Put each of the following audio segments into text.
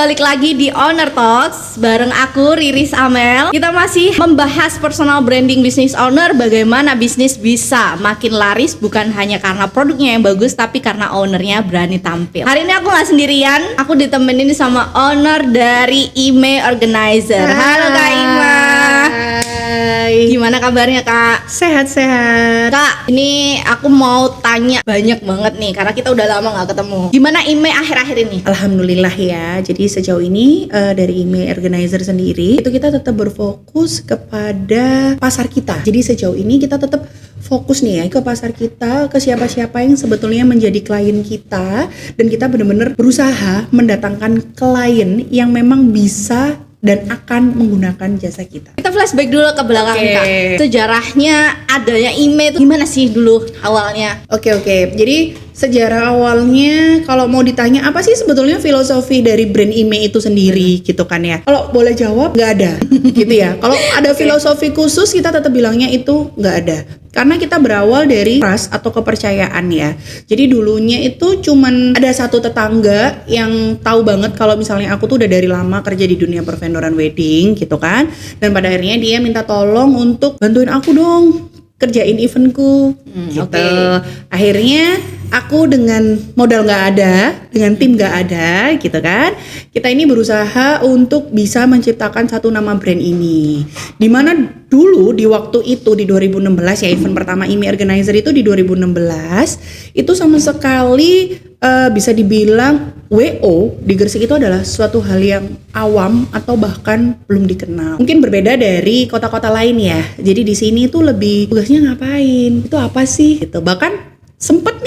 balik lagi di Owner Talks bareng aku Riris Amel. Kita masih membahas personal branding business owner, bagaimana bisnis bisa makin laris bukan hanya karena produknya yang bagus tapi karena ownernya berani tampil. Hari ini aku nggak sendirian, aku ditemenin sama owner dari IME Organizer. Halo Kak Ima. Hai. Gimana kabarnya Kak? Sehat-sehat. Kak, ini aku mau tanya banyak banget nih karena kita udah lama nggak ketemu. Gimana IME akhir-akhir ini? Alhamdulillah ya. Jadi sejauh ini dari IME Organizer sendiri itu kita tetap berfokus kepada pasar kita. Jadi sejauh ini kita tetap fokus nih ya ke pasar kita, ke siapa-siapa yang sebetulnya menjadi klien kita, dan kita benar-benar berusaha mendatangkan klien yang memang bisa dan akan menggunakan jasa kita. Kita flashback dulu ke belakang Kak. Sejarahnya adanya IME itu gimana sih dulu awalnya? Oke. Jadi sejarah awalnya kalau mau ditanya apa sih sebetulnya filosofi dari brand IME itu sendiri gitu kan ya. Kalau boleh jawab nggak ada gitu ya. Kalau ada filosofi khusus kita tetap bilangnya itu nggak ada. Karena kita berawal dari trust atau kepercayaan ya. Jadi dulunya itu cuman ada satu tetangga yang tahu banget kalau misalnya aku tuh udah dari lama kerja di dunia pervendoran wedding gitu kan. Dan pada akhirnya dia minta tolong untuk bantuin aku dong kerjain eventku gitu. Okay. Akhirnya aku dengan modal nggak ada, dengan tim nggak ada gitu kan, kita ini berusaha untuk bisa menciptakan satu nama brand ini. Dimana dulu di waktu itu di 2016 ya, event pertama IME Organizer itu di 2016 itu sama sekali bisa dibilang WO di Gresik itu adalah suatu hal yang awam atau bahkan belum dikenal. Mungkin berbeda dari kota-kota lain ya. Jadi di sini tuh lebih tugasnya ngapain? Itu apa sih? Gitu. Bahkan sempet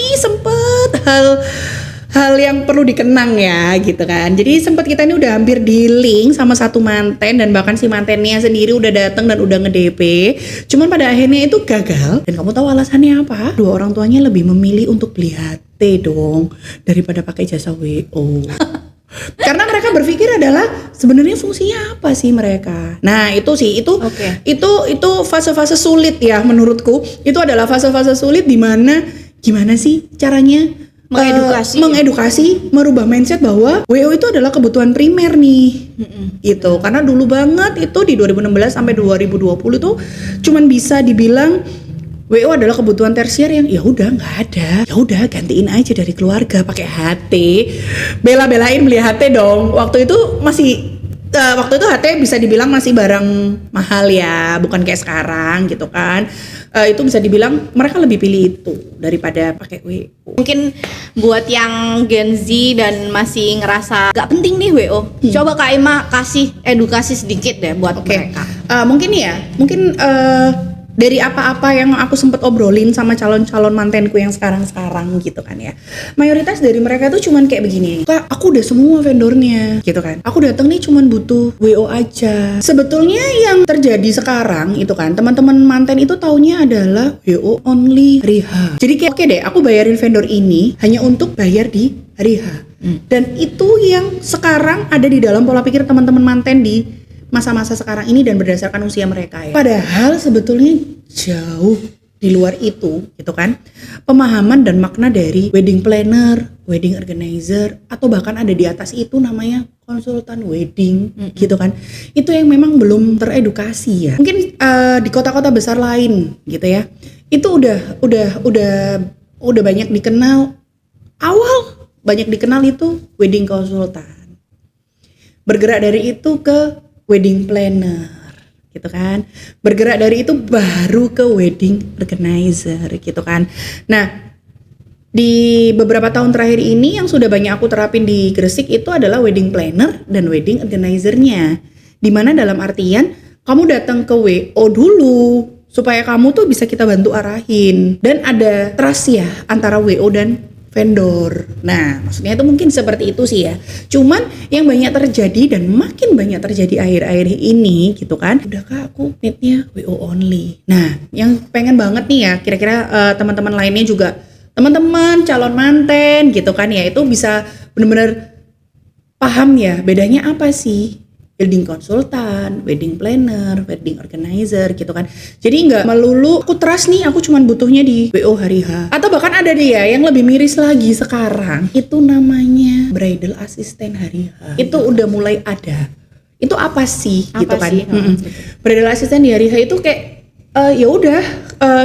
hal yang perlu dikenang ya gitu kan. Jadi sempat kita ini udah hampir di-link sama satu manten, dan bahkan si mantennya sendiri udah datang dan udah nge-DP. Cuman pada akhirnya itu gagal. Dan kamu tahu alasannya apa? Dua orang tuanya lebih memilih untuk beli HT dong daripada pakai jasa WO. Karena mereka berpikir adalah sebenarnya fungsinya apa sih mereka. Nah, itu itu fase-fase sulit ya menurutku. Itu adalah fase-fase sulit di mana gimana sih caranya mengedukasi, merubah mindset bahwa WO itu adalah kebutuhan primer nih. Gitu. Karena dulu banget itu di 2016 sampai 2020 tuh cuman bisa dibilang WO adalah kebutuhan tersier yang ya udah nggak ada. Ya udah gantiin aja dari keluarga pakai HT. Bela-belain beli HT dong. Waktu itu HT bisa dibilang masih barang mahal ya, bukan kayak sekarang gitu kan. Itu bisa dibilang mereka lebih pilih itu daripada pakai WO. Mungkin buat yang Gen Z dan masih ngerasa gak penting nih WO, coba Kak Ima kasih edukasi sedikit deh buat mereka. Mungkin dari apa-apa yang aku sempat obrolin sama calon-calon mantenku yang sekarang gitu kan ya, mayoritas dari mereka tuh cuman kayak begini, Kak aku udah semua vendornya gitu kan, aku datang nih cuman butuh WO aja. Sebetulnya yang terjadi sekarang itu kan, teman-teman manten itu taunya adalah WO only hari H. Jadi kayak oke deh, aku bayarin vendor ini hanya untuk bayar di hari H. Dan itu yang sekarang ada di dalam pola pikir teman-teman manten di masa-masa sekarang ini dan berdasarkan usia mereka ya. Padahal sebetulnya jauh di luar itu gitu kan. Pemahaman dan makna dari wedding planner, wedding organizer, atau bahkan ada di atas itu namanya konsultan wedding gitu kan. Itu yang memang belum teredukasi ya. Mungkin di kota-kota besar lain gitu ya. Itu udah banyak dikenal. Banyak dikenal itu wedding konsultan. Bergerak dari itu ke wedding planner gitu kan, bergerak dari itu baru ke wedding organizer gitu kan. Nah, di beberapa tahun terakhir ini yang sudah banyak aku terapin di Gresik itu adalah wedding planner dan wedding organizer-nya. Dimana dalam artian kamu datang ke WO dulu supaya kamu tuh bisa kita bantu arahin, dan ada trust ya antara WO dan vendor. Nah, maksudnya itu mungkin seperti itu sih ya. Cuman yang banyak terjadi dan makin banyak terjadi akhir-akhir ini gitu kan, udah Kak aku need-nya WO only. Nah, yang pengen banget nih ya, kira-kira teman-teman lainnya juga, teman-teman calon manten gitu kan ya, itu bisa benar-benar paham ya bedanya apa sih wedding konsultan, wedding planner, wedding organizer gitu kan. Jadi nggak melulu aku trust nih, aku cuman butuhnya di WO hari H. Atau bahkan ada dia yang lebih miris lagi sekarang, itu namanya bridal assistant hari H. Itu udah mulai ada. Itu apa sih Apa gitu kan? sih? Bridal assistant di hari H itu kayak ya udah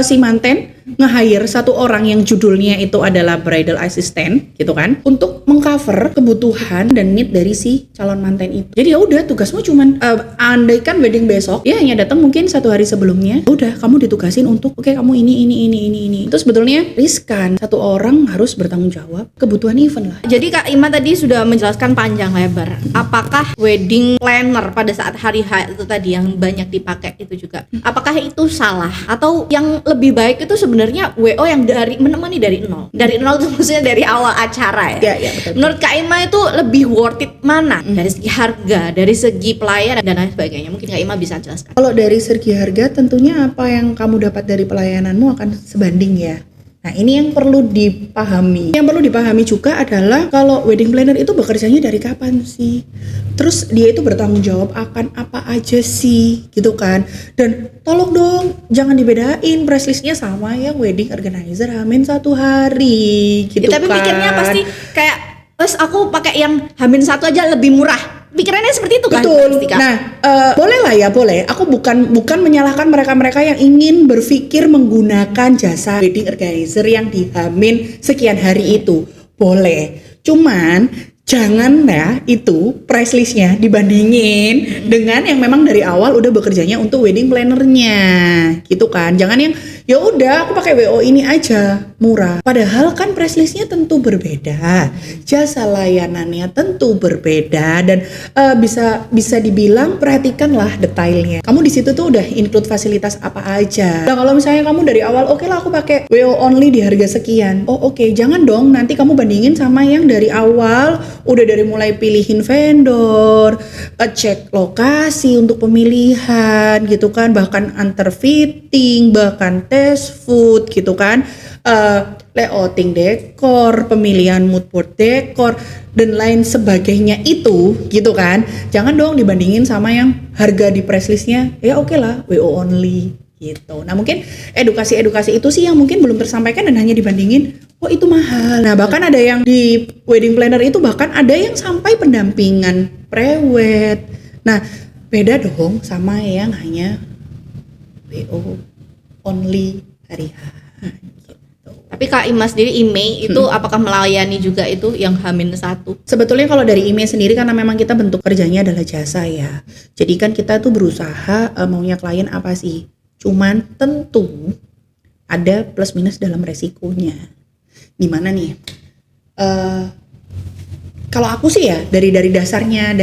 si manten nge-hire satu orang yang judulnya itu adalah bridal assistant gitu kan, untuk mengcover kebutuhan dan need dari si calon manten itu. Jadi ya udah, tugasmu cuman andaikan wedding besok, ya hanya datang mungkin 1 hari sebelumnya. Udah, kamu ditugasin untuk oke, kamu ini. Itu sebetulnya riskan. Satu orang harus bertanggung jawab kebutuhan event lah. Jadi Kak Ima tadi sudah menjelaskan panjang lebar. Apakah wedding planner pada saat hari H itu tadi yang banyak dipakai itu juga, apakah itu salah? Atau yang lebih baik itu sebenarnya WO yang menemani dari nol itu maksudnya dari awal acara ya? Ya, betul. Menurut Kak Ima itu lebih worth it mana? Dari segi harga, dari segi pelayanan dan lain sebagainya. Mungkin Kak Ima bisa jelaskan. Kalau dari segi harga, tentunya apa yang kamu dapat dari pelayananmu akan sebanding ya. Nah, ini yang perlu dipahami. Yang perlu dipahami juga adalah kalau wedding planner itu bekerjanya dari kapan sih? Terus dia itu bertanggung jawab akan apa aja sih, gitu kan? Dan tolong dong, jangan dibedain price listnya sama yang wedding organizer Hamin 1 hari, gitu Ya, tapi kan? pikirnya pasti kayak, terus aku pakai yang Hamin 1 aja lebih murah. Pikirannya seperti itu kan? Betul. Pasti, Kak? Nah, boleh lah ya, boleh. Aku bukan menyalahkan mereka-mereka yang ingin berpikir menggunakan jasa wedding organizer yang dihamin sekian hari itu. Boleh. Cuman jangan ya itu price listnya dibandingin dengan yang memang dari awal udah bekerjanya untuk wedding plannernya, gitu kan. Jangan yang ya udah aku pakai WO ini aja murah. Padahal kan price listnya tentu berbeda, jasa layanannya tentu berbeda, dan bisa dibilang perhatikanlah detailnya. Kamu di situ tuh udah include fasilitas apa aja. Nah kalau misalnya kamu dari awal oke lah aku pakai WO only di harga sekian. Oh oke, jangan dong nanti kamu bandingin sama yang dari awal udah dari mulai pilihin vendor, cek lokasi untuk pemilihan gitu kan, bahkan antar fitting, bahkan test food gitu kan, layouting dekor, pemilihan mood board dekor dan lain sebagainya itu gitu kan. Jangan dong dibandingin sama yang harga di price listnya ya oke lah WO only gitu. Nah mungkin edukasi itu sih yang mungkin belum tersampaikan dan hanya dibandingin oh itu mahal. Nah bahkan ada yang di wedding planner itu bahkan ada yang sampai pendampingan prewed. Nah beda dong sama yang hanya WO only hari H gitu. Tapi Kak Ima sendiri IMEI itu apakah melayani juga itu yang Hamin 1? Sebetulnya kalau dari IMEI sendiri karena memang kita bentuk kerjanya adalah jasa ya. Jadi kan kita tuh berusaha maunya klien apa sih. Cuman tentu ada plus minus dalam resikonya. Gimana nih? Kalau aku sih ya dari dasarnya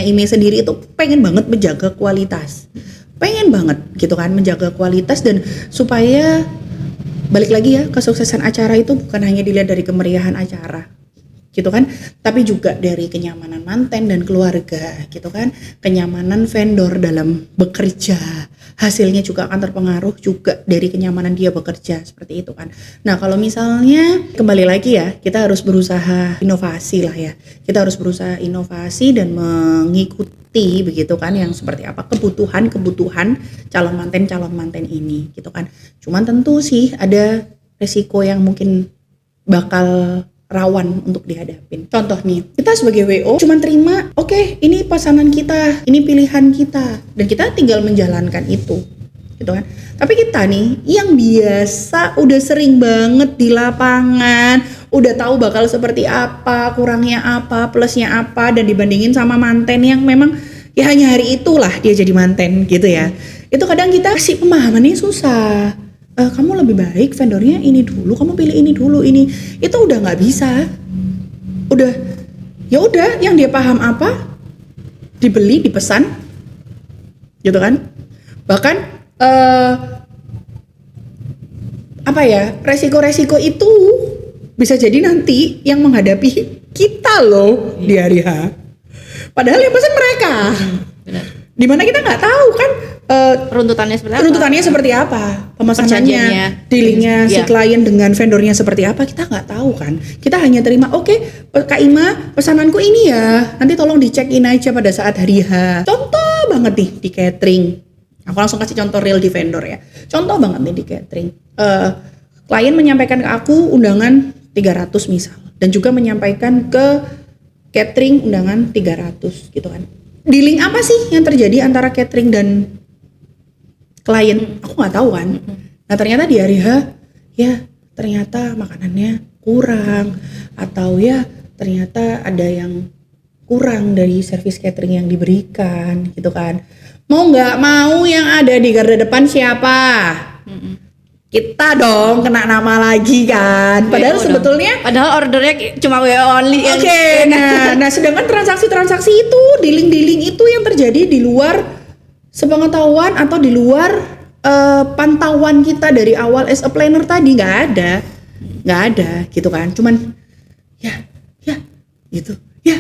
IMEI sendiri itu pengen banget menjaga kualitas. Pengen banget gitu kan menjaga kualitas dan supaya balik lagi ya, kesuksesan acara itu bukan hanya dilihat dari kemeriahan acara gitu kan, tapi juga dari kenyamanan manten dan keluarga gitu kan, kenyamanan vendor dalam bekerja, hasilnya juga akan terpengaruh juga dari kenyamanan dia bekerja seperti itu kan. Nah kalau misalnya kembali lagi ya, kita harus berusaha inovasi lah ya, kita harus berusaha inovasi dan mengikuti begitu kan yang seperti apa kebutuhan calon manten ini gitu kan. Cuman tentu sih ada resiko yang mungkin bakal rawan untuk dihadapin. Contoh nih, kita sebagai WO cuman terima, oke, ini pesanan kita, ini pilihan kita, dan kita tinggal menjalankan itu, gitu kan. Tapi kita nih, yang biasa udah sering banget di lapangan, udah tahu bakal seperti apa, kurangnya apa, plusnya apa, dan dibandingin sama manten yang memang ya hanya hari itulah dia jadi manten gitu ya. Itu kadang kita kasih pemahamannya susah. Kamu lebih baik vendornya ini dulu, kamu pilih ini dulu, ini itu udah nggak bisa. Udah ya udah yang dia paham apa dibeli, dipesan gitu kan. Bahkan apa ya, resiko-resiko itu bisa jadi nanti yang menghadapi kita loh di hari H, padahal yang pesan mereka. Dimana kita nggak tahu kan Runtutannya seperti apa? runtutannya seperti apa, pemesanannya, Perjanjiannya. dealingnya si Iya. klien dengan vendornya seperti apa, kita nggak tahu kan. Kita hanya terima, oke, Kak Ima, pesananku ini ya, nanti tolong dicek in aja pada saat hari H. Contoh banget nih di catering, aku langsung kasih contoh real di vendor ya. Contoh banget nih di catering, klien menyampaikan ke aku undangan 300 misal, dan juga menyampaikan ke catering undangan 300 gitu kan. Dealing apa sih yang terjadi antara catering dan klien? Aku nggak tahu kan. Nah ternyata di hari H, ya ternyata makanannya kurang, atau ya ternyata ada yang kurang dari servis catering yang diberikan gitu kan. Mau nggak mau yang ada di garda depan siapa? Kita dong kena nama lagi kan. Padahal WO dong. sebetulnya Padahal ordernya cuma WO only. Oke, nah sedangkan transaksi-transaksi itu, dealing-dealing itu yang terjadi di luar sepengetahuan atau di luar pantauan kita dari awal as a planner tadi, nggak ada gitu kan. Cuman ya gitu, ya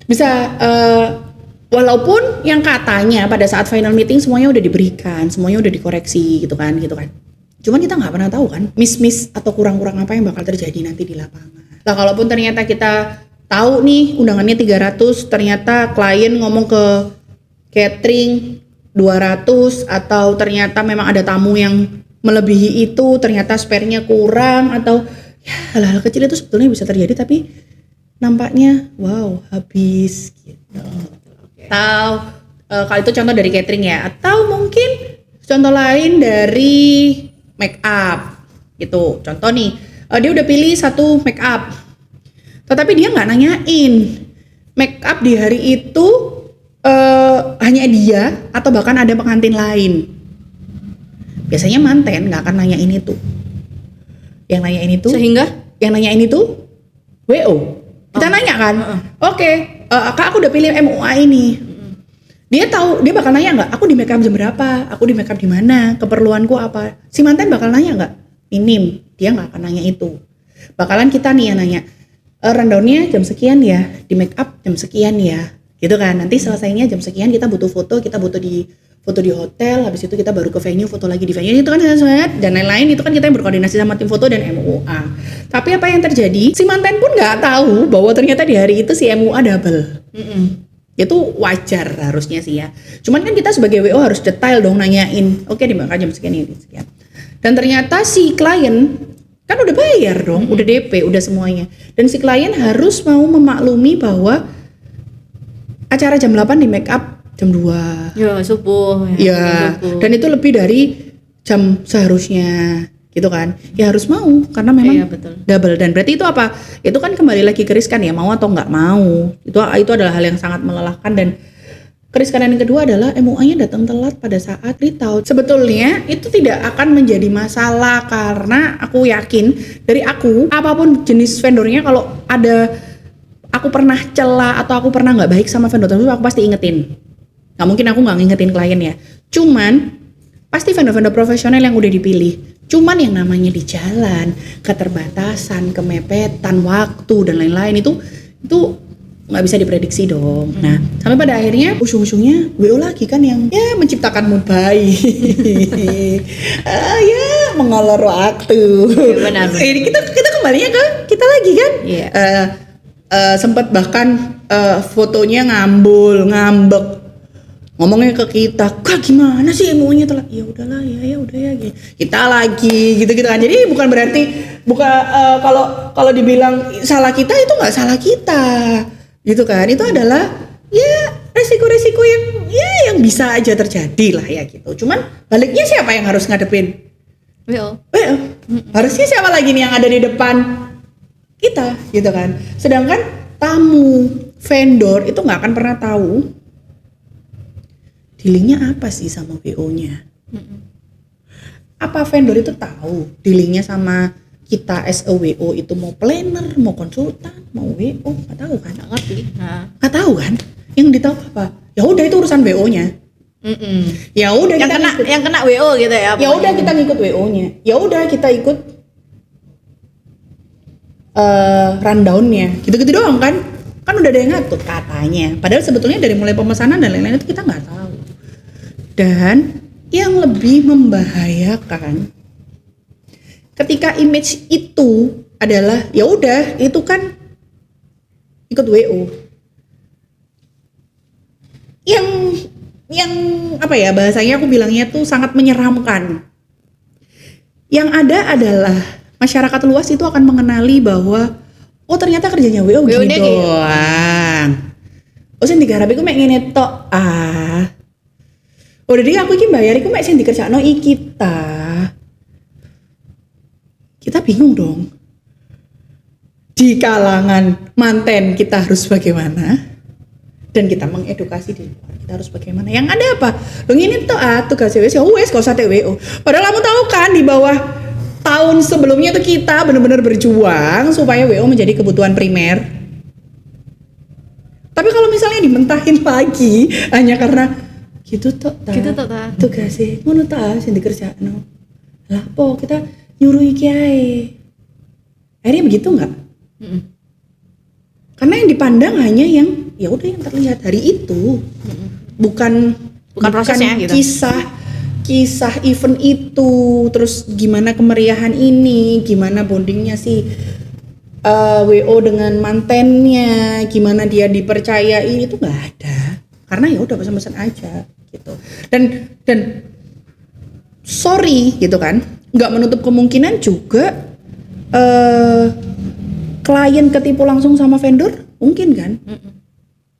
bisa walaupun yang katanya pada saat final meeting semuanya udah diberikan, semuanya udah dikoreksi gitu kan. Cuman kita nggak pernah tahu kan miss atau kurang-kurang apa yang bakal terjadi nanti di lapangan. Nah kalaupun ternyata kita tahu nih undangannya 300, ternyata klien ngomong ke catering 200, atau ternyata memang ada tamu yang melebihi itu, ternyata spare-nya kurang, atau ya hal-hal kecil itu sebetulnya bisa terjadi tapi nampaknya wow habis gitu. Atau kalau itu contoh dari catering ya, atau mungkin contoh lain dari make up gitu. Contoh nih, dia udah pilih satu make up, tetapi dia nggak nanyain make up di hari itu hanya dia atau bahkan ada pengantin lain. Biasanya manten nggak akan nanyain itu. Yang nanyain itu, WO. Kita nanya kan, oke, Kak aku udah pilih MUA ini. Dia tahu, dia bakal nanya nggak? Aku di makeup jam berapa? Aku di makeup di mana? Keperluanku apa? Si mantan bakal nanya nggak? Minim, dia nggak akan nanya itu. Bakalan kita nih yang nanya, rundownnya jam sekian ya, di makeup jam sekian ya, gitu kan? Nanti selesainya jam sekian kita butuh foto, kita butuh di foto di hotel, habis itu kita baru ke venue, foto lagi di venue, itu kan dan lain-lain, itu kan kita yang berkoordinasi sama tim foto dan MUA. Tapi apa yang terjadi? Si mantan pun nggak tahu bahwa ternyata di hari itu si MUA double. Itu wajar harusnya sih ya. Cuman kan kita sebagai WO harus detail dong nanyain, oke di jam sekian ini sekian. Dan ternyata si klien kan udah bayar dong, udah DP, udah semuanya. Dan si klien harus mau memaklumi bahwa acara jam 8 di make up jam 2. Ya subuh. Ya, subuh. dan itu lebih dari jam seharusnya gitu kan. Ya harus mau karena memang Iya, betul. double. Dan berarti itu apa? Itu kan kembali lagi ke riskan ya, mau atau nggak mau. Itu adalah hal yang sangat melelahkan. Dan keriskanan yang kedua adalah MUA-nya datang telat pada saat print-out. Sebetulnya itu tidak akan menjadi masalah karena aku yakin dari aku apapun jenis vendornya, kalau ada aku pernah celah atau aku pernah nggak baik sama vendor tersebut, aku pasti ingetin. Nggak mungkin aku nggak ngingetin klien ya. Cuman pasti vendor-vendor profesional yang udah dipilih. Cuman yang namanya di jalan, keterbatasan, kemepetan waktu dan lain-lain itu nggak bisa diprediksi dong. Nah, sampai pada akhirnya ujung-ujungnya WO lagi kan yang ya menciptakan mood baik. Ya mengolor waktu. Ya, benar. Ini kita kembalinya ke kita lagi kan. Iya. Sempat bahkan fotonya ngambek. Ngomongnya ke kita, Kak gimana sih MUA-nya telat? Ya udahlah ya udah ya. Kita lagi gitu kan. Jadi bukan berarti kalau dibilang salah kita, itu nggak salah kita. Gitu kan. Itu adalah ya resiko-resiko yang bisa aja terjadi lah ya gitu. Cuman baliknya siapa yang harus ngadepin? WO. Harusnya siapa lagi nih yang ada di depan kita gitu kan. Sedangkan tamu, vendor itu nggak akan pernah tahu dealingnya apa sih sama WO-nya. Apa vendor itu tahu dealingnya sama kita as a WO itu mau planner, mau konsultan, mau WO? Nggak tahu kan? Nggak ngerti. Nah. Nggak tahu kan? Yang ditahu apa? Ya udah itu urusan WO-nya. Ya udah Yang kena WO gitu ya. Ya udah kita ngikut WO-nya. Ya udah kita ikut rundown-nya. Gitu-gitu doang kan? Kan udah ada yang ngatur katanya. Padahal sebetulnya dari mulai pemesanan dan lain-lain itu kita nggak tahu. Dan yang lebih membahayakan, ketika image itu adalah ya udah itu kan ikut WO. Yang apa ya bahasanya aku bilangnya tuh sangat menyeramkan. Yang ada adalah masyarakat luas itu akan mengenali bahwa oh ternyata kerjanya WO gini doang. Oh sing digarap iku mek ngene tok. Oh jadi aku iki bayar iku mek sing dikerjakno iki ta. Kita bingung dong. Di kalangan manten kita harus bagaimana? Dan kita mengedukasi di luar kita harus bagaimana? Yang ada apa? Lo ngene tok tugas wis ya wis gak usah WO. Padahal kamu tahu kan di bawah tahun sebelumnya tuh kita benar-benar berjuang supaya WO menjadi kebutuhan primer. Tapi kalau misalnya dimentahin lagi hanya karena gitu tok ta. Tugasnya ngono ta sing dikerjakno. Lah po kita nyuruh iki ae. Akhirnya begitu enggak? Karena yang dipandang hanya yang ya udah yang terlihat hari itu. Bukan prosesnya gitu. Kisah event itu, terus gimana kemeriahan ini, gimana bondingnya si WO dengan mantennya, gimana dia dipercayai, itu nggak ada. Karena ya udah pesan-pesan aja gitu. Dan sorry gitu kan, nggak menutup kemungkinan juga klien ketipu langsung sama vendor, mungkin kan?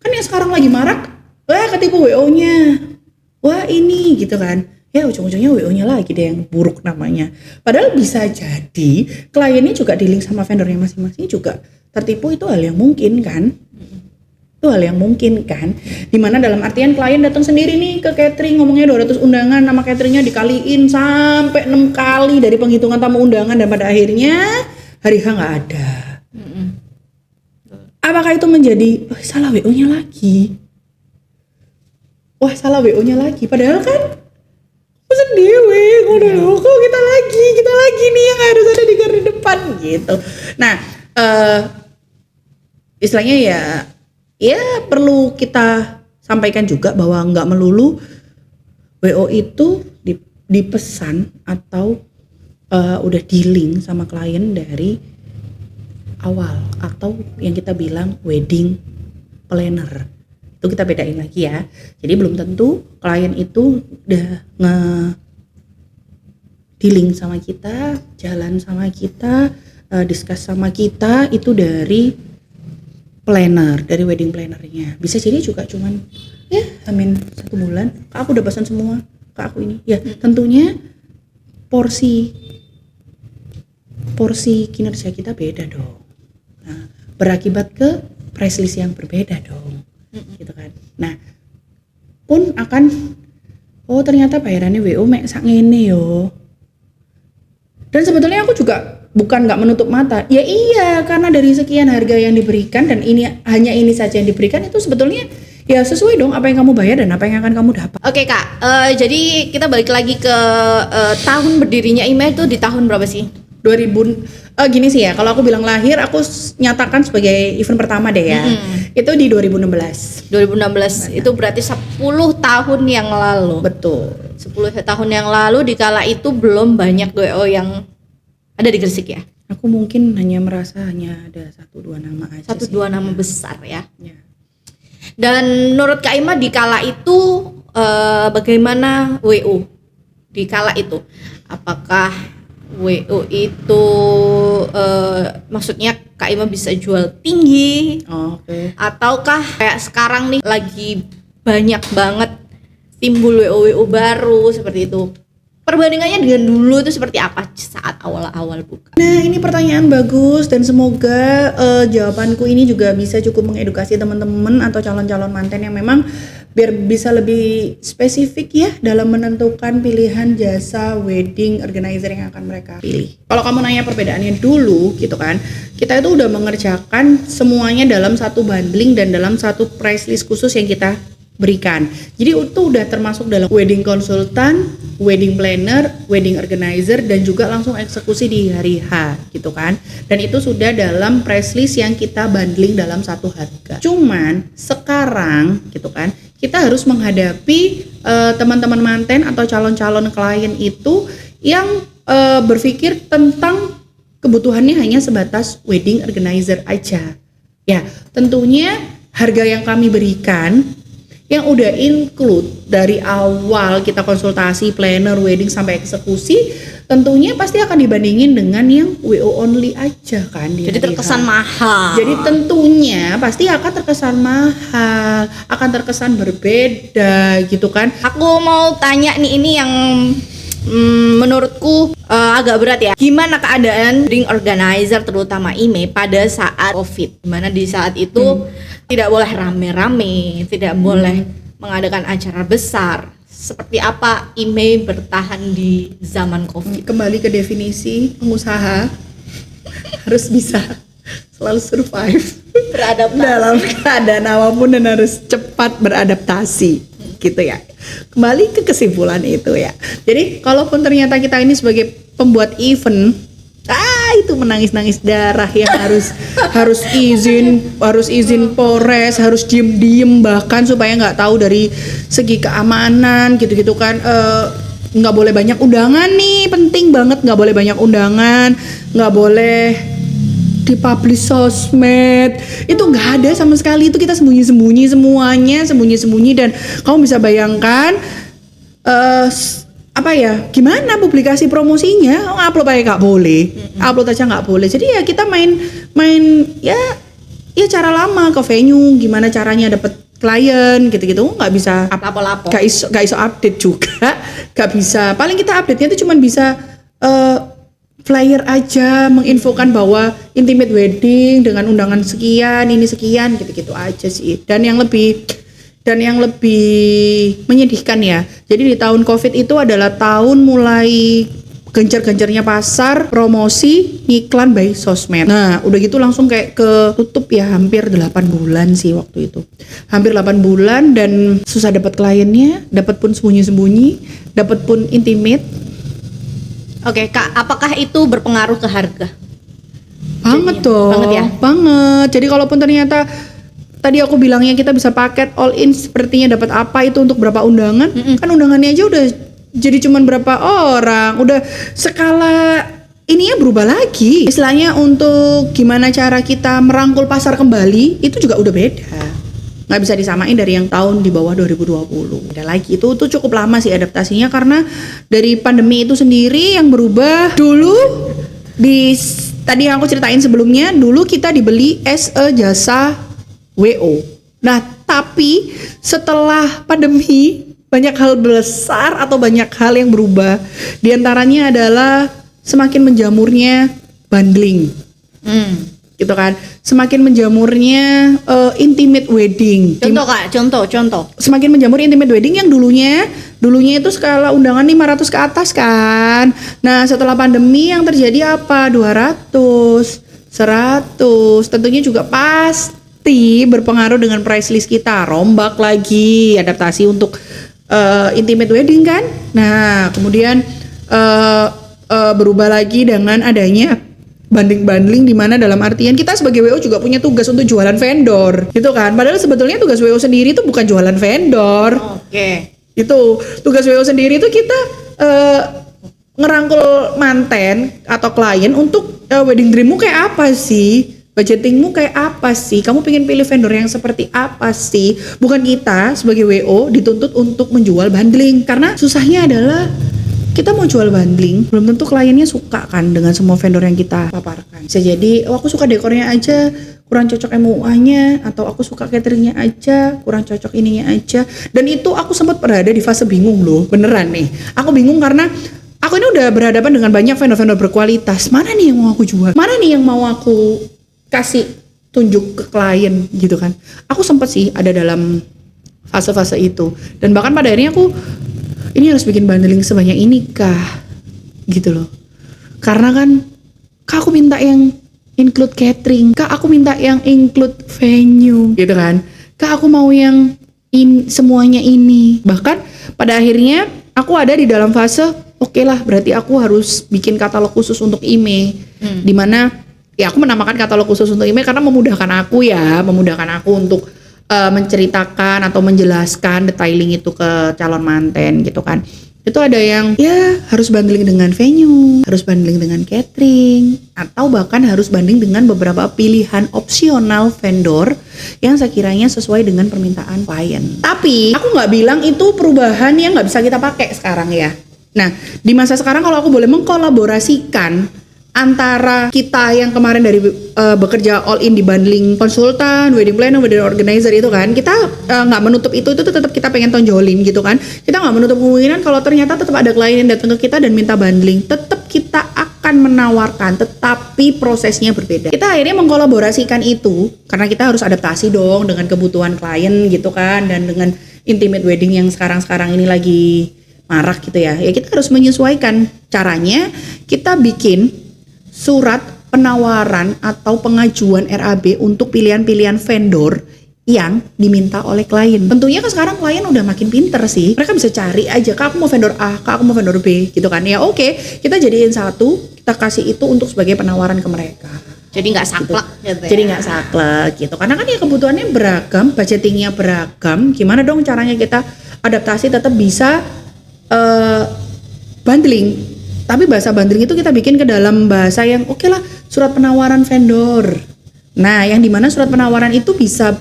Kan yang sekarang lagi marak, wah ketipu WO-nya, wah ini gitu kan. Ya ujung-ujungnya WO-nya lagi deh yang buruk namanya. Padahal bisa jadi kliennya juga di-link sama vendornya masing-masing juga tertipu, itu hal yang mungkin kan? Itu hal yang mungkin kan? Dimana dalam artian klien datang sendiri nih ke catering, ngomongnya 200 undangan, nama cateringnya dikaliin sampai 6 kali dari penghitungan tamu undangan, dan pada akhirnya hari H nggak ada. Apakah itu menjadi salah WO-nya lagi? Wah salah WO-nya lagi, padahal kan sendiri, kok kita lagi nih yang harus ada di garda depan gitu. Nah, istilahnya ya perlu kita sampaikan juga bahwa nggak melulu WO itu dipesan atau udah di-link sama klien dari awal, atau yang kita bilang wedding planner. Itu kita bedain lagi ya. Jadi belum tentu klien itu udah di-link sama kita, jalan sama kita, discuss sama kita itu dari planner, dari wedding plannernya. Bisa jadi juga cuman ya amin 1 bulan, Kak aku udah pesan semua, Kak aku ini. Ya tentunya porsi kinerja kita beda dong. Nah, berakibat ke price list yang berbeda dong. Gitu kan. Nah, pun akan ternyata bayarannya WO mek sak ngene yo. Dan sebetulnya aku juga bukan nggak menutup mata. Ya iya, karena dari sekian harga yang diberikan dan hanya ini saja yang diberikan, itu sebetulnya ya sesuai dong apa yang kamu bayar dan apa yang akan kamu dapat. Oke Kak, jadi kita balik lagi ke tahun berdirinya email itu di tahun berapa sih? 2000 gini sih ya, kalau aku bilang lahir aku nyatakan sebagai event pertama deh ya. Itu di 2016. 2016 itu berarti 10 tahun yang lalu. Betul. 10 tahun yang lalu, dikala itu belum banyak WO yang ada di Gresik ya. Aku mungkin merasa hanya ada 1-2 nama aja. 1-2 nama besar ya. Ya. Dan menurut Kak Ima dikala itu bagaimana WO dikala itu? Apakah WO itu maksudnya Kak Ima bisa jual tinggi? Oke. Ataukah kayak sekarang nih lagi banyak banget timbul WO baru seperti itu? Perbandingannya dengan dulu itu seperti apa saat awal-awal buka? Nah ini pertanyaan bagus, dan semoga jawabanku ini juga bisa cukup mengedukasi teman-teman atau calon-calon manten yang memang biar bisa lebih spesifik ya dalam menentukan pilihan jasa wedding organizer yang akan mereka pilih. Kalau kamu nanya perbedaannya dulu gitu kan, kita itu udah mengerjakan semuanya dalam satu bundling dan dalam satu price list khusus yang kita berikan. Jadi itu udah termasuk dalam wedding consultant, wedding planner, wedding organizer, dan juga langsung eksekusi di hari H gitu kan. Dan itu sudah dalam price list yang kita bundling dalam satu harga. Cuman sekarang gitu kan, kita harus menghadapi teman-teman manten atau calon-calon klien itu yang berpikir tentang kebutuhannya hanya sebatas wedding organizer aja. Ya, tentunya harga yang kami berikan yang udah include dari awal kita konsultasi, planner, wedding sampai eksekusi, tentunya pasti akan dibandingin dengan yang WO only aja kan. Jadi terkesan mahal. Jadi tentunya pasti akan terkesan mahal, akan terkesan berbeda gitu kan. Aku mau tanya nih, ini yang menurutku agak berat ya. Gimana keadaan wedding organizer terutama IME pada saat COVID? Dimana di saat itu tidak boleh rame-rame, tidak boleh mengadakan acara besar. Seperti apa IME bertahan di zaman COVID? Kembali ke definisi pengusaha harus bisa selalu survive Beradaptasi dalam keadaan apapun dan harus cepat beradaptasi gitu ya. Kembali ke kesimpulan itu ya. Jadi kalaupun ternyata kita ini sebagai pembuat event, itu menangis-nangis darah yang harus izin Polres, harus diem bahkan supaya nggak tahu dari segi keamanan gitu-gitu kan. Nggak boleh banyak undangan nih, penting banget nggak boleh banyak undangan, nggak boleh dipublish sosmed, itu nggak ada sama sekali. Itu kita sembunyi-sembunyi semuanya, sembunyi-sembunyi. Dan kamu bisa bayangkan gimana publikasi promosinya? Upload aja nggak boleh, upload aja nggak boleh. Jadi ya kita main ya cara lama ke venue, gimana caranya dapet klien gitu-gitu, nggak bisa lapo-lapo, nggak iso update juga, nggak bisa. Paling kita update-nya itu cuma bisa flyer aja, menginfokan bahwa intimate wedding dengan undangan sekian, ini sekian, gitu-gitu aja sih. Dan yang lebih menyedihkan ya, jadi di tahun COVID itu adalah tahun mulai gencar-gencarnya pasar promosi iklan by sosmed. Nah udah gitu langsung kayak ketutup ya, hampir 8 bulan sih waktu itu, hampir 8 bulan. Dan susah dapat kliennya, dapat pun sembunyi-sembunyi, dapat pun intimate. Oke Kak, apakah itu berpengaruh ke harga? Banget dong, banget ya? Banget. Jadi kalaupun ternyata tadi aku bilangnya kita bisa paket all in, sepertinya dapat apa itu untuk berapa undangan, kan undangannya aja udah jadi cuman berapa orang, udah skala ininya berubah lagi. Istilahnya untuk gimana cara kita merangkul pasar kembali itu juga udah beda. Nggak bisa disamain dari yang tahun di bawah 2020. Ada lagi, itu cukup lama sih adaptasinya karena dari pandemi itu sendiri yang berubah. Dulu tadi yang aku ceritain sebelumnya, dulu kita dibeli as a jasa WO. Nah, tapi setelah pandemi banyak hal besar atau banyak hal yang berubah. Di antaranya adalah semakin menjamurnya bundling. Gitu kan. Semakin menjamurnya intimate wedding. Contoh Kak, contoh. Semakin menjamur intimate wedding yang dulunya itu skala undangan 500 ke atas kan. Nah, setelah pandemi yang terjadi apa? 200, 100. Tentunya juga pasti berpengaruh dengan price list kita. Rombak lagi, adaptasi untuk intimate wedding kan. Nah, kemudian berubah lagi dengan adanya bundling di mana dalam artian kita sebagai WO juga punya tugas untuk jualan vendor gitu kan. Padahal sebetulnya tugas WO sendiri itu bukan jualan vendor. Oke. Itu tugas WO sendiri itu kita ngerangkul manten atau klien untuk wedding dreammu kayak apa sih, budgetingmu kayak apa sih, kamu pengen pilih vendor yang seperti apa sih. Bukan kita sebagai WO dituntut untuk menjual bundling, karena susahnya adalah kita mau jual bundling, belum tentu kliennya suka kan dengan semua vendor yang kita paparkan. Bisa jadi, aku suka dekornya aja, kurang cocok MUA-nya, atau aku suka cateringnya aja, kurang cocok ininya aja. Dan itu aku sempat berada di fase bingung loh, beneran nih. Aku bingung karena aku ini udah berhadapan dengan banyak vendor-vendor berkualitas. Mana nih yang mau aku jual? Mana nih yang mau aku kasih tunjuk ke klien gitu kan? Aku sempat sih ada dalam fase-fase itu. Dan bahkan pada akhirnya aku ini harus bikin bundling sebanyak ini kah? Gitu loh. Karena kan, kak aku minta yang include catering, kak aku minta yang include venue, gitu kan. Kak aku mau yang semuanya ini. Bahkan pada akhirnya aku ada di dalam fase, oke lah berarti aku harus bikin katalog khusus untuk IME. Dimana, ya aku menamakan katalog khusus untuk IME karena memudahkan aku untuk menceritakan atau menjelaskan detailing itu ke calon manten gitu kan. Itu ada yang ya harus bundling dengan venue, harus bundling dengan catering, atau bahkan harus banding dengan beberapa pilihan opsional vendor yang sekiranya sesuai dengan permintaan klien. Tapi aku nggak bilang itu perubahan yang nggak bisa kita pakai sekarang ya. Nah, di masa sekarang kalau aku boleh mengkolaborasikan antara kita yang kemarin dari bekerja all in di bundling konsultan, wedding planner, wedding organizer itu kan, kita nggak menutup itu tetap kita pengen tonjolin gitu kan. Kita nggak menutup kemungkinan kalau ternyata tetap ada klien yang datang ke kita dan minta bundling, tetap kita akan menawarkan, tetapi prosesnya berbeda. Kita akhirnya mengkolaborasikan itu karena kita harus adaptasi dong dengan kebutuhan klien gitu kan, dan dengan intimate wedding yang sekarang-sekarang ini lagi marak gitu ya. Ya kita harus menyesuaikan. Caranya kita bikin surat penawaran atau pengajuan RAB untuk pilihan-pilihan vendor yang diminta oleh klien. Tentunya kan sekarang klien udah makin pinter sih. Mereka bisa cari aja, Kak aku mau vendor A, Kak aku mau vendor B gitu kan. Ya oke, kita jadiin satu, kita kasih itu untuk sebagai penawaran ke mereka. Jadi nggak saklek gitu ya. Jadi nggak saklek gitu. Karena kan ya kebutuhannya beragam, budgetingnya beragam. Gimana dong caranya kita adaptasi tetap bisa bundling. Tapi bahasa bundling itu kita bikin ke dalam bahasa yang oke lah, surat penawaran vendor. Nah, yang dimana surat penawaran itu bisa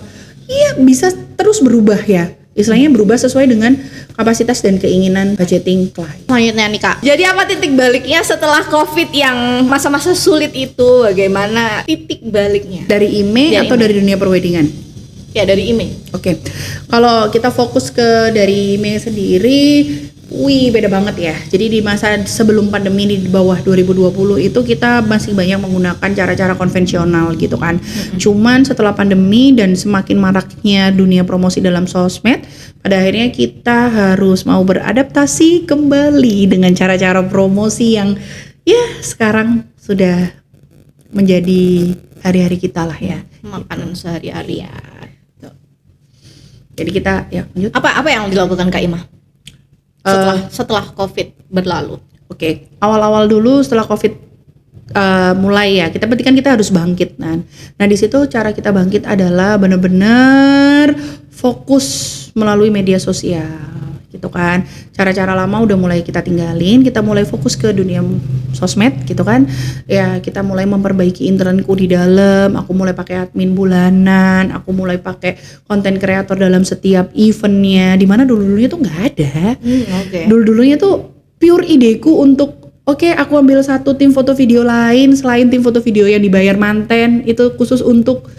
terus berubah ya. Istilahnya berubah sesuai dengan kapasitas dan keinginan budgeting klien. Selanjutnya nih Kak, jadi apa titik baliknya setelah COVID yang masa-masa sulit itu? Bagaimana titik baliknya? Dari IME atau dari dunia perweddingan? Ya dari IME. Oke. Kalau kita fokus ke dari IME sendiri, beda banget ya. Jadi di masa sebelum pandemi di bawah 2020 itu kita masih banyak menggunakan cara-cara konvensional gitu kan. Cuman setelah pandemi dan semakin maraknya dunia promosi dalam sosmed, pada akhirnya kita harus mau beradaptasi kembali dengan cara-cara promosi yang ya sekarang sudah menjadi hari-hari kita lah ya. Makanan sehari-hari ya. Jadi kita ya lanjut. Apa yang dilakukan Kak Ima? Setelah COVID berlalu. Oke, awal-awal dulu setelah COVID mulai ya, kita berarti kan kita harus bangkit kan. Nah di situ cara kita bangkit adalah benar-benar fokus melalui media sosial gitu kan. Cara-cara lama udah mulai kita tinggalin, kita mulai fokus ke dunia sosmed gitu kan. Ya kita mulai memperbaiki internetku di dalam, aku mulai pakai admin bulanan, aku mulai pakai konten kreator dalam setiap eventnya, dimana dulu-dulunya tuh nggak ada. Dulu-dulunya tuh pure ideku untuk aku ambil satu tim foto video lain selain tim foto video yang dibayar manten, itu khusus untuk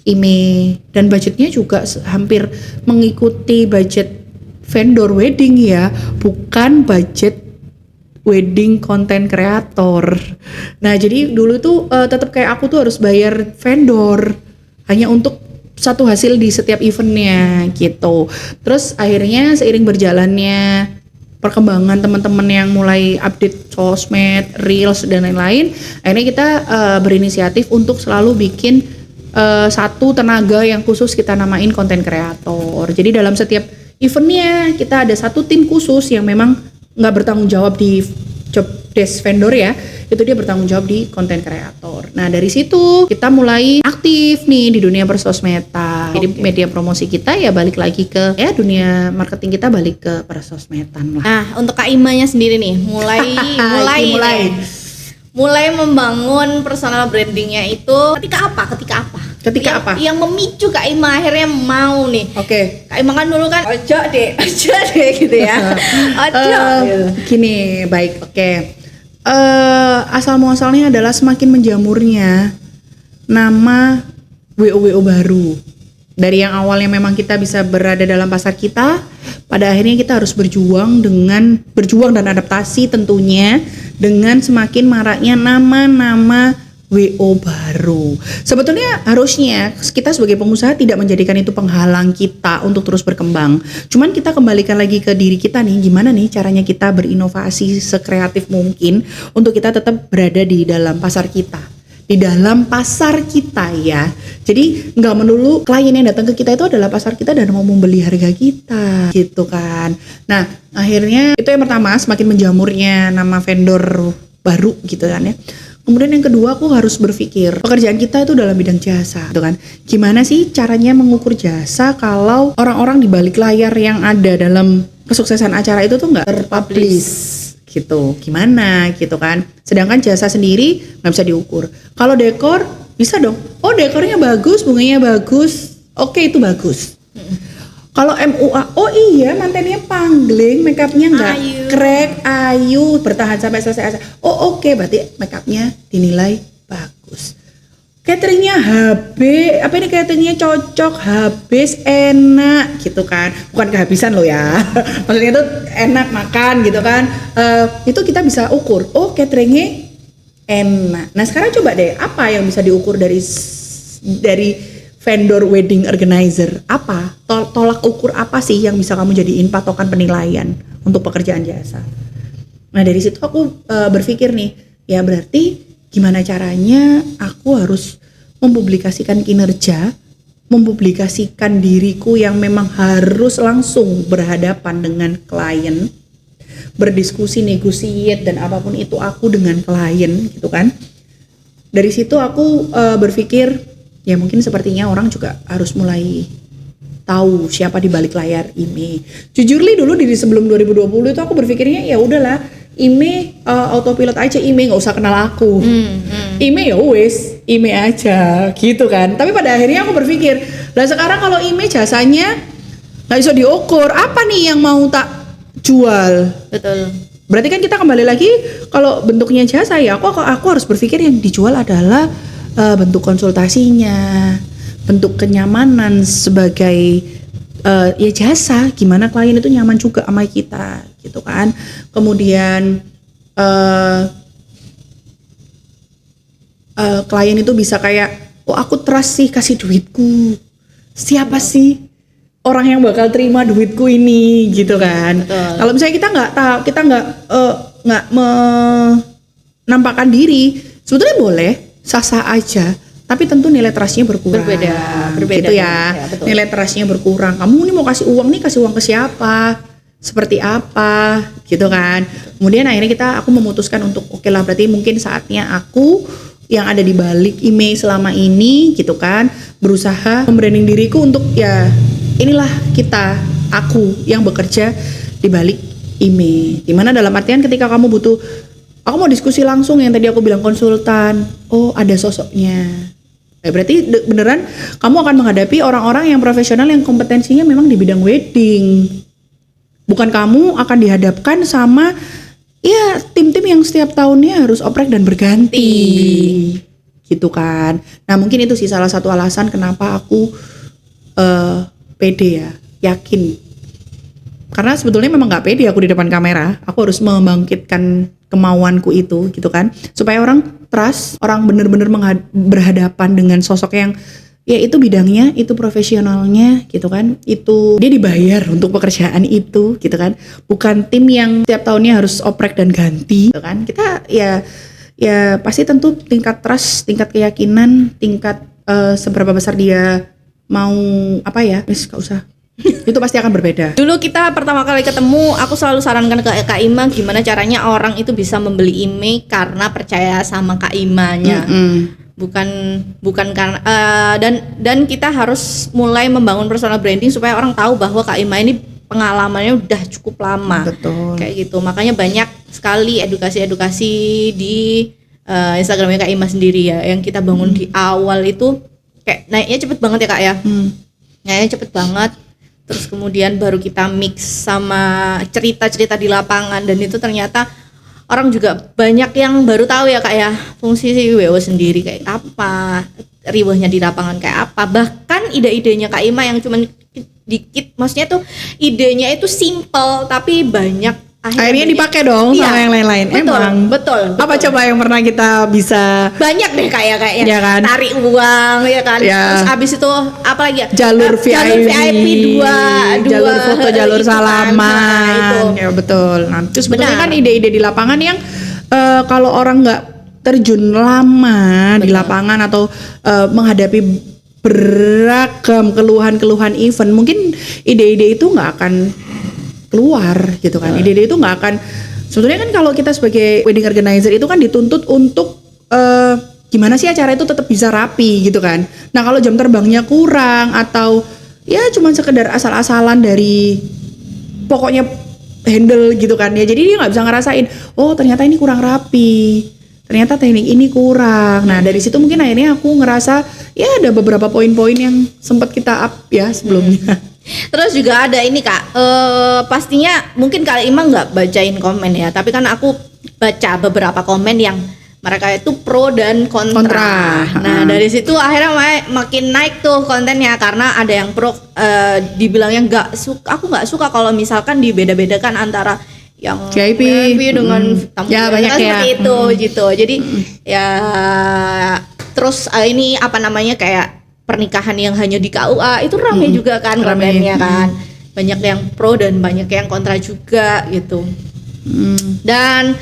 IME, dan budgetnya juga hampir mengikuti budget vendor wedding ya, bukan budget wedding konten kreator. Nah jadi dulu tuh tetap kayak aku tuh harus bayar vendor hanya untuk satu hasil di setiap eventnya gitu. Terus akhirnya seiring berjalannya perkembangan teman-teman yang mulai update sosmed, reels dan lain-lain, akhirnya kita berinisiatif untuk selalu bikin satu tenaga yang khusus kita namain konten kreator. Jadi dalam setiap eventnya kita ada satu tim khusus yang memang nggak bertanggung jawab di job desk vendor ya, itu dia bertanggung jawab di konten kreator. Nah dari situ kita mulai aktif nih di dunia persosmedan. Jadi media promosi kita ya balik lagi ke dunia marketing, kita balik ke persosmedan lah. Nah untuk Kak Imanya sendiri nih mulai membangun personal brandingnya itu ketika apa? Yang memicu Kak Ima akhirnya mau nih. Kak Ima kan dulu kan ojo deh gitu ya. Gini, baik. Asal muasalnya adalah semakin menjamurnya nama WO baru. Dari yang awalnya memang kita bisa berada dalam pasar kita, pada akhirnya kita harus berjuang dan adaptasi tentunya dengan semakin maraknya nama-nama WO baru. Sebetulnya harusnya kita sebagai pengusaha tidak menjadikan itu penghalang kita untuk terus berkembang. Cuman kita kembalikan lagi ke diri kita nih, gimana nih caranya kita berinovasi sekreatif mungkin untuk kita tetap berada di dalam pasar kita. Di dalam pasar kita ya. Jadi nggak melulu klien yang datang ke kita itu adalah pasar kita dan mau membeli harga kita gitu kan. Nah akhirnya itu yang pertama, semakin menjamurnya nama vendor baru gitu kan ya. Kemudian yang kedua, aku harus berpikir pekerjaan kita itu dalam bidang jasa, gitu kan? Gimana sih caranya mengukur jasa kalau orang-orang di balik layar yang ada dalam kesuksesan acara itu tuh nggak terpublish, gitu? Gimana, gitu kan? Sedangkan jasa sendiri nggak bisa diukur. Kalau dekor bisa dong. Oh, dekornya bagus, bunganya bagus, oke itu bagus. Kalau MUA, oh iya mantennya pangling, makeupnya nggak Ayu. crack, ayu, bertahan sampai selesai acara. Oh oke, berarti makeupnya dinilai bagus. Cateringnya HB, apa ini cateringnya cocok, habis, enak gitu kan. Bukan kehabisan loh ya, maksudnya itu enak makan gitu kan. Itu kita bisa ukur, oh cateringnya enak. Nah sekarang coba deh, apa yang bisa diukur dari vendor wedding organizer? Apa tolak ukur apa sih yang bisa kamu jadiin patokan penilaian untuk pekerjaan jasa? Nah dari situ aku berpikir nih, ya berarti gimana caranya aku harus mempublikasikan kinerja, mempublikasikan diriku yang memang harus langsung berhadapan dengan klien, berdiskusi, negotiate dan apapun itu aku dengan klien gitu kan. Dari situ aku berpikir ya mungkin sepertinya orang juga harus mulai tahu siapa di balik layar IME. Jujur li dulu di sebelum 2020 itu aku berpikirnya ya udahlah IME autopilot aja, IME nggak usah kenal aku. IME ya wes, IME aja gitu kan. Tapi pada akhirnya aku berpikir, lah sekarang kalau IME jasanya nggak bisa diukur, apa nih yang mau tak jual? Betul. Berarti kan kita kembali lagi kalau bentuknya jasa ya aku harus berpikir yang dijual adalah bentuk konsultasinya, bentuk kenyamanan sebagai ya jasa, gimana klien itu nyaman juga sama kita gitu kan. Kemudian klien itu bisa kayak, oh aku trust sih kasih duitku, siapa sih orang yang bakal terima duitku ini gitu kan. Kalau misalnya kita nggak tahu, kita nggak menampakkan diri, sebetulnya boleh sah-sah aja, tapi tentu nilai trustnya berkurang. Berbeda gitu ya. betul. Nilai trustnya berkurang. Kamu nih mau kasih uang nih, kasih uang ke siapa? Seperti apa? Gitu kan. Kemudian akhirnya aku memutuskan untuk oke lah, berarti mungkin saatnya aku yang ada di balik IME selama ini gitu kan, berusaha membranding diriku untuk ya inilah aku yang bekerja di balik IME. Dimana dalam artian ketika kamu butuh, aku mau diskusi langsung yang tadi aku bilang konsultan, oh ada sosoknya. Berarti beneran kamu akan menghadapi orang-orang yang profesional yang kompetensinya memang di bidang wedding. Bukan kamu akan dihadapkan sama ya tim-tim yang setiap tahunnya harus oprek dan berganti. Gitu kan. Nah mungkin itu sih salah satu alasan kenapa aku pede ya, yakin. Karena sebetulnya memang gak pede aku di depan kamera. Aku harus membangkitkan kemauanku itu gitu kan, supaya orang trust, orang bener-bener berhadapan dengan sosok yang ya itu bidangnya, itu profesionalnya gitu kan, itu dia dibayar untuk pekerjaan itu gitu kan, bukan tim yang tiap tahunnya harus oprek dan ganti gitu kan. Kita ya pasti tentu tingkat trust, tingkat keyakinan, tingkat seberapa besar dia mau apa ya, gak usah itu pasti akan berbeda. Dulu kita pertama kali ketemu, aku selalu sarankan ke Kak Ima gimana caranya orang itu bisa membeli IME karena percaya sama Kak Imanya. Bukan karena dan kita harus mulai membangun personal branding supaya orang tahu bahwa Kak Ima ini pengalamannya udah cukup lama. Betul. Kayak gitu. Makanya banyak sekali edukasi-edukasi di Instagramnya Kak Ima sendiri ya, yang kita bangun di awal itu kayak naiknya cepet banget ya Kak ya. Naiknya cepet banget. Terus kemudian baru kita mix sama cerita-cerita di lapangan, dan itu ternyata orang juga banyak yang baru tahu ya Kak ya, fungsi si WO sendiri kayak apa, riwahnya di lapangan kayak apa. Bahkan ide-idenya Kak Ima yang cuman dikit, maksudnya tuh idenya itu simple tapi banyak akhirnya dipakai dong sama yang lain-lain. Betul. Apa coba yang pernah kita bisa banyak deh kayaknya ya kan? Tarik uang ya kan. Ya. Terus abis itu apa lagi ya? Jalur VIP dua jalur foto, jalur itu kan. salaman. Nah, itu. Ya betul. Nah, terus sebetulnya Benar. kan ide-ide di lapangan yang kalau orang nggak terjun lama di lapangan atau menghadapi beragam keluhan-keluhan event, mungkin ide-ide itu nggak akan keluar gitu kan. Ide-ide itu nggak akan, sebetulnya kan kalau kita sebagai wedding organizer itu kan dituntut untuk gimana sih acara itu tetap bisa rapi gitu kan. Nah kalau jam terbangnya kurang atau ya cuma sekedar asal-asalan dari pokoknya handle gitu kan ya, jadi dia nggak bisa ngerasain oh ternyata ini kurang rapi, ternyata teknik ini kurang. Nah dari situ mungkin akhirnya aku ngerasa ya ada beberapa poin-poin yang sempat kita up ya sebelumnya. Terus juga ada ini Kak, pastinya mungkin Kak Ima nggak bacain komen ya, tapi kan aku baca beberapa komen yang mereka itu pro dan kontra. Nah dari situ akhirnya makin naik tuh kontennya, karena ada yang pro, dibilangnya nggak suka, aku nggak suka kalau misalkan dibeda-bedakan antara yang VIP dengan tamu ya, banyak ya seperti itu gitu. Jadi ya terus ini apa namanya kayak pernikahan yang hanya di KUA itu ramai juga kan kontennya kan. Banyak yang pro dan banyak yang kontra juga gitu. Dan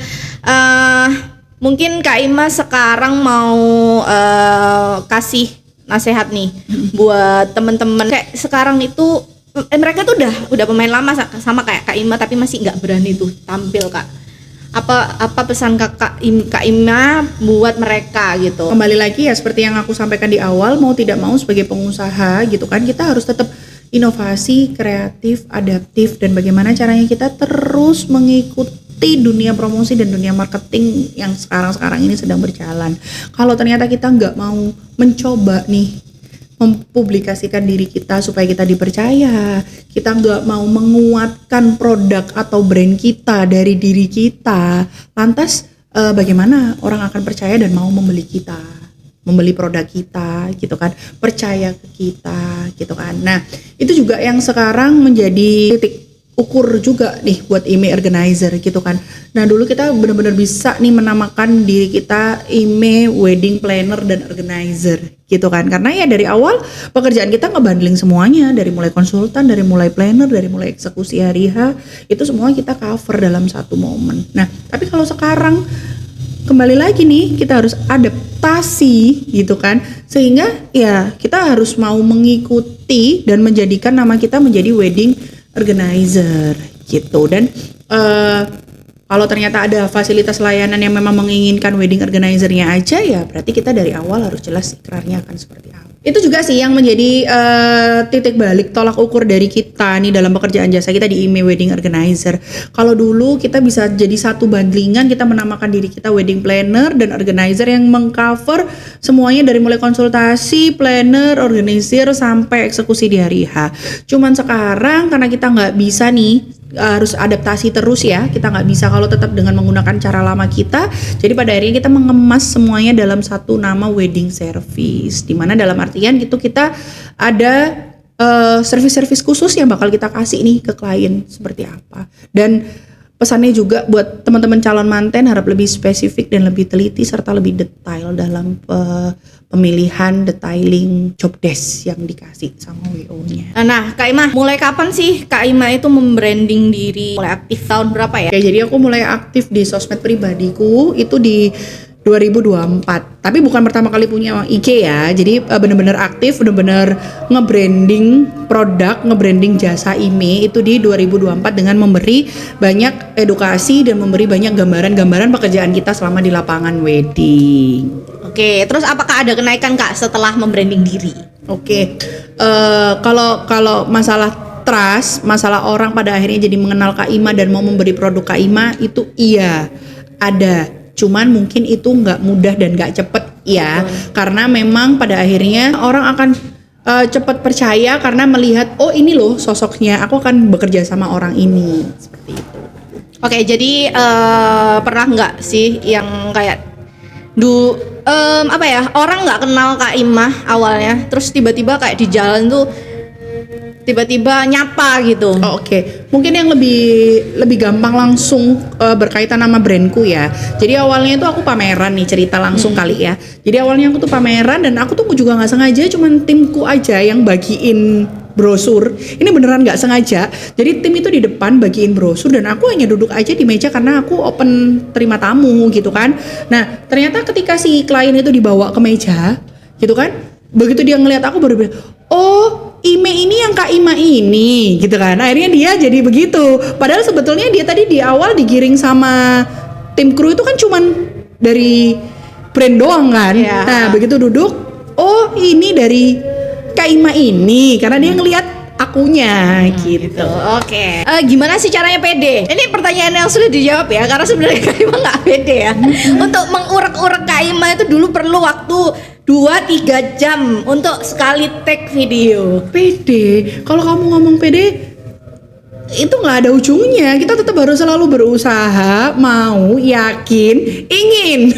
mungkin Kak Ima sekarang mau kasih nasihat nih buat temen-temen kayak sekarang itu mereka tuh udah pemain lama sama kayak Kak Ima tapi masih nggak berani tuh tampil Kak. Apa pesan Kak Ima buat mereka gitu? Kembali lagi ya seperti yang aku sampaikan di awal, mau tidak mau sebagai pengusaha gitu kan kita harus tetap inovasi, kreatif, adaptif, dan bagaimana caranya kita terus mengikuti dunia promosi dan dunia marketing yang sekarang ini sedang berjalan. Kalau ternyata kita nggak mau mencoba nih mempublikasikan diri kita supaya kita dipercaya, kita nggak mau menguatkan produk atau brand kita dari diri kita, lantas bagaimana orang akan percaya dan mau membeli kita, membeli produk kita gitu kan, percaya ke kita gitu kan. Nah itu juga yang sekarang menjadi titik ukur juga nih buat email organizer gitu kan. Nah dulu kita benar-benar bisa nih menamakan diri kita email wedding planner dan organizer gitu kan, karena ya dari awal pekerjaan kita ngebundling semuanya, dari mulai konsultan, dari mulai planner, dari mulai eksekusi hari H, itu semua kita cover dalam satu momen. Nah tapi kalau sekarang kembali lagi nih kita harus adaptasi gitu kan, sehingga ya kita harus mau mengikuti dan menjadikan nama kita menjadi wedding organizer gitu. Dan kalau ternyata ada fasilitas layanan yang memang menginginkan wedding organizer-nya aja, ya berarti kita dari awal harus jelas ikrarnya akan seperti apa. Itu juga sih yang menjadi titik balik tolak ukur dari kita nih dalam pekerjaan jasa kita di email wedding organizer. Kalau dulu kita bisa jadi satu bundlingan, kita menamakan diri kita wedding planner dan organizer yang mengcover semuanya dari mulai konsultasi, planner, organizer sampai eksekusi di hari H. Cuman sekarang karena kita nggak bisa nih, harus adaptasi terus ya, kita nggak bisa kalau tetap dengan menggunakan cara lama kita. Jadi pada akhirnya kita mengemas semuanya dalam satu nama wedding service, dimana dalam artian gitu kita ada service-service khusus yang bakal kita kasih nih ke klien seperti apa. Dan pesannya juga buat teman-teman calon manten, harap lebih spesifik dan lebih teliti serta lebih detail dalam pemilihan detailing job desk yang dikasih sama WO-nya. Nah Kak Ima, mulai kapan sih Kak Ima itu membranding diri? Mulai aktif tahun berapa ya? Oke, jadi aku mulai aktif di sosmed pribadiku itu di 2024. Tapi bukan pertama kali punya IG ya. Jadi benar-benar aktif, benar-benar nge-branding produk, nge-branding jasa IMEI itu di 2024 dengan memberi banyak edukasi dan memberi banyak gambaran-gambaran pekerjaan kita selama di lapangan wedding. Oke, terus apakah ada kenaikan Kak setelah membranding diri? Oke, kalau masalah trust, masalah orang pada akhirnya jadi mengenal Kak Ima dan mau memberi produk Kak Ima itu iya ada. Cuman mungkin itu nggak mudah dan nggak cepet ya, karena memang pada akhirnya orang akan cepat percaya karena melihat oh ini loh sosoknya, aku akan bekerja sama orang ini seperti itu. Oke, jadi pernah nggak sih yang kayak orang nggak kenal Kak Ima awalnya, terus tiba-tiba kayak di jalan tuh tiba-tiba nyapa gitu. Oh, oke. Mungkin yang lebih gampang langsung berkaitan sama brandku ya. Jadi awalnya itu aku pameran nih, cerita langsung kali ya. Jadi awalnya aku tuh pameran dan aku tuh juga nggak sengaja, cuman timku aja yang bagiin brosur. Ini beneran nggak sengaja. Jadi tim itu di depan bagiin brosur dan aku hanya duduk aja di meja karena aku open terima tamu gitu kan. Nah ternyata ketika si klien itu dibawa ke meja gitu kan, begitu dia ngelihat aku baru bilang, oh Ime ini yang Kak Ima ini gitu kan. Akhirnya dia jadi begitu. Padahal sebetulnya dia tadi di awal digiring sama tim kru itu kan cuman dari brand doang kan. Iya. Nah begitu duduk, oh ini dari Kak Ima ini, karena dia ngelihat akunya gitu. Oke. Gimana sih caranya pede? Ini pertanyaan yang sulit dijawab ya, karena sebenarnya Kak Ima nggak pede ya. Untuk mengurek-urek Kak Ima itu dulu perlu waktu 2-3 jam untuk sekali take video. Pede, kalau kamu ngomong pede itu nggak ada ujungnya. Kita tetap harus selalu berusaha, mau, yakin, ingin.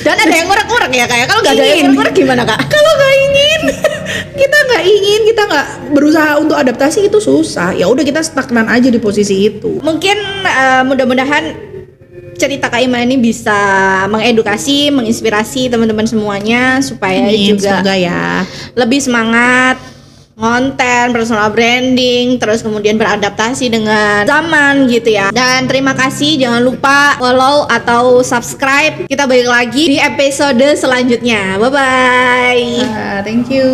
Dan ada yang ngurek-ngurek ya Kak ya? Kalau nggak ada yang Ingin. ngurek-ngurek gimana Kak? Kalau nggak ingin, kita nggak berusaha untuk adaptasi, itu susah. Ya udah, kita stagnan aja di posisi itu. Mungkin mudah-mudahan cerita Kak Ima ini bisa mengedukasi, menginspirasi teman-teman semuanya supaya Amin, juga semoga ya. lebih semangat konten, personal branding, terus kemudian beradaptasi dengan zaman gitu ya. Dan terima kasih, jangan lupa follow atau subscribe. Kita balik lagi di episode selanjutnya. Bye bye. Thank you.